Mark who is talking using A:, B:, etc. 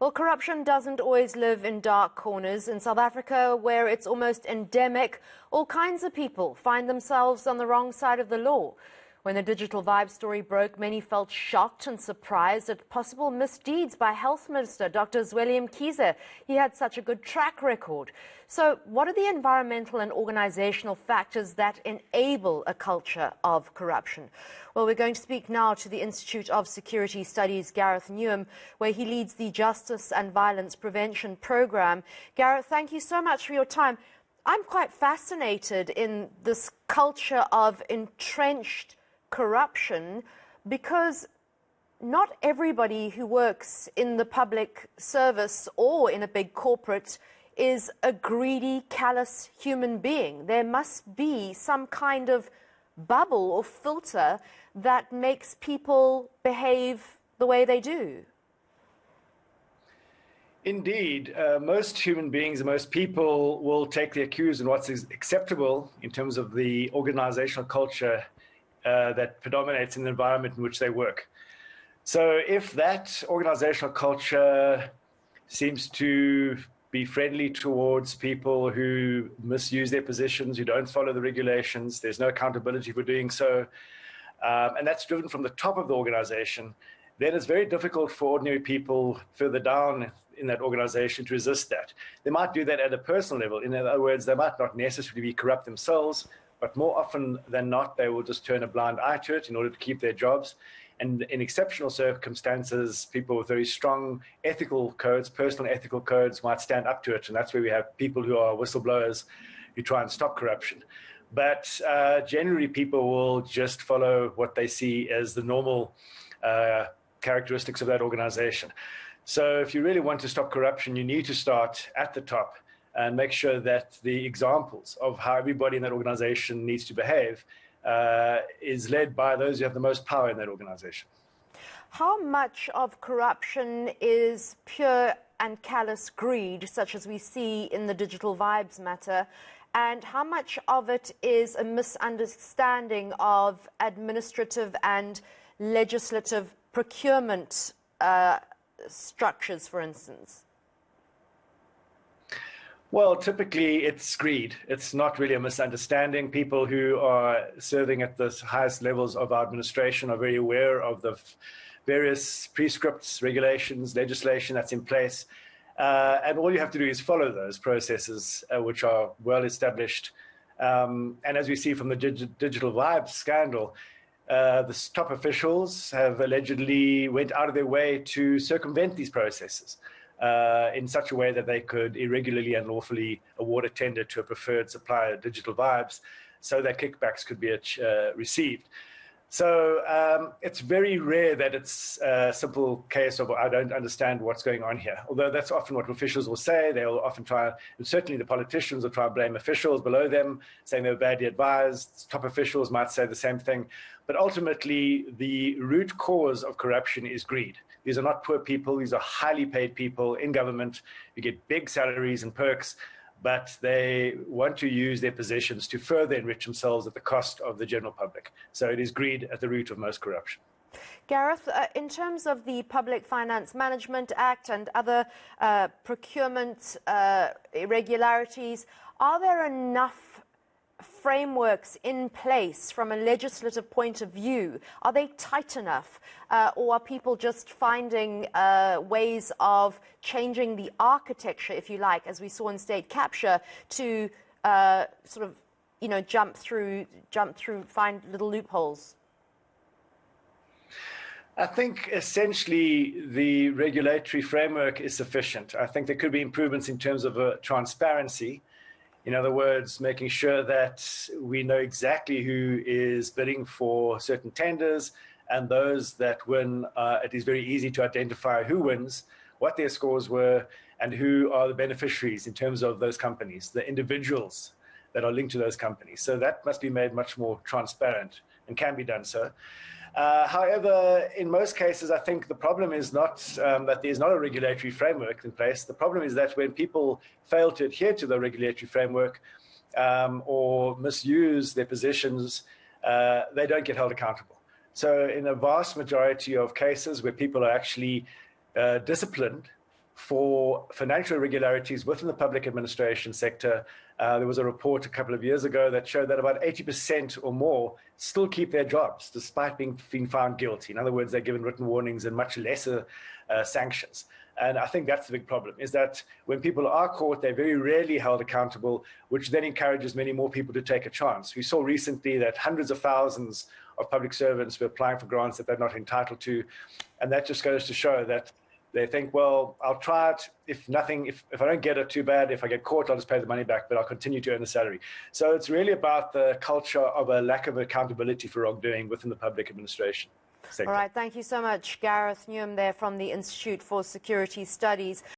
A: Well, corruption doesn't always live in dark corners. In South Africa, where it's almost endemic, all kinds of people find themselves on the wrong side of the law. When the Digital Vibe story broke, many felt shocked and surprised at possible misdeeds by Health Minister Dr. Zweli Mkhize. He had such a good track record. So what are the environmental and organizational factors that enable a culture of corruption? Well, we're going to speak now to the Institute of Security Studies Gareth Newham, where he leads the Justice and Violence Prevention Program. Gareth, thank you so much for your time. I'm quite fascinated in this culture of entrenched corruption, because not everybody who works in the public service or in a big corporate is a greedy, callous human being. There must be some kind of bubble or filter that makes people behave the way they do.
B: Indeed, most human beings and most people will take their cues in what's acceptable in terms of the organizational culture that predominates in the environment in which they work. So if that organizational culture seems to be friendly towards people who misuse their positions, who don't follow the regulations, there's no accountability for doing so, and that's driven from the top of the organization, then it's very difficult for ordinary people further down in that organization to resist that. They might do that at a personal level. In other words, they might not necessarily be corrupt themselves, but more often than not, they will just turn a blind eye to it in order to keep their jobs. And in exceptional circumstances, people with very strong ethical codes, personal ethical codes, might stand up to it. And that's where we have people who are whistleblowers who try and stop corruption. But generally, people will just follow what they see as the normal characteristics of that organization. So if you really want to stop corruption, you need to start at the top and make sure that the examples of how everybody in that organization needs to behave is led by those who have the most power in that organization.
A: How much of corruption is pure and callous greed, such as we see in the Digital Vibes matter, and how much of it is a misunderstanding of administrative and legislative procurement structures, for instance?
B: Well, typically it's greed. It's not really a misunderstanding. People who are serving at the highest levels of our administration are very aware of the various prescripts, regulations, legislation that's in place. And all you have to do is follow those processes, which are well established. And as we see from the Digital Vibe scandal, the top officials have allegedly went out of their way to circumvent these processes in such a way that they could irregularly and lawfully award a tender to a preferred supplier, Digital Vibes, so that kickbacks could be received. So it's very rare that it's a simple case of, I don't understand what's going on here. Although that's often what officials will say. They'll often try, and certainly the politicians will try and blame officials below them, saying they were badly advised. Top officials might say the same thing. But ultimately, the root cause of corruption is greed. These are not poor people. These are highly paid people in government who get big salaries and perks, but they want to use their positions to further enrich themselves at the cost of the general public. So it is greed at the root of most corruption.
A: Gareth, in terms of the Public Finance Management Act and other procurement irregularities, are there enough frameworks in place from a legislative point of view? Are they tight enough, or are people just finding ways of changing the architecture, if you like, as we saw in state capture, to sort of, jump through, find little loopholes?
B: I think essentially the regulatory framework is sufficient. I think there could be improvements in terms of transparency. In other words, making sure that we know exactly who is bidding for certain tenders, and those that win, it is very easy to identify who wins, what their scores were, and who are the beneficiaries in terms of those companies, the individuals that are linked to those companies. So that must be made much more transparent and can be done so. However, in most cases, I think the problem is not that there's not a regulatory framework in place. The problem is that when people fail to adhere to the regulatory framework or misuse their positions, they don't get held accountable. So in a vast majority of cases where people are actually disciplined for financial irregularities within the public administration sector. There was a report a couple of years ago that showed that about 80% or more still keep their jobs despite being found guilty. In other words, they're given written warnings and much lesser sanctions. And I think that's the big problem, is that when people are caught, they're very rarely held accountable, which then encourages many more people to take a chance. We saw recently that hundreds of thousands of public servants were applying for grants that they're not entitled to. And that just goes to show that they think, well, I'll try it. If I don't get it, too bad. If I get caught, I'll just pay the money back, but I'll continue to earn a salary. So it's really about the culture of a lack of accountability for wrongdoing within the public administration sector.
A: All right, thank you so much, Gareth Newham there from the Institute for Security Studies.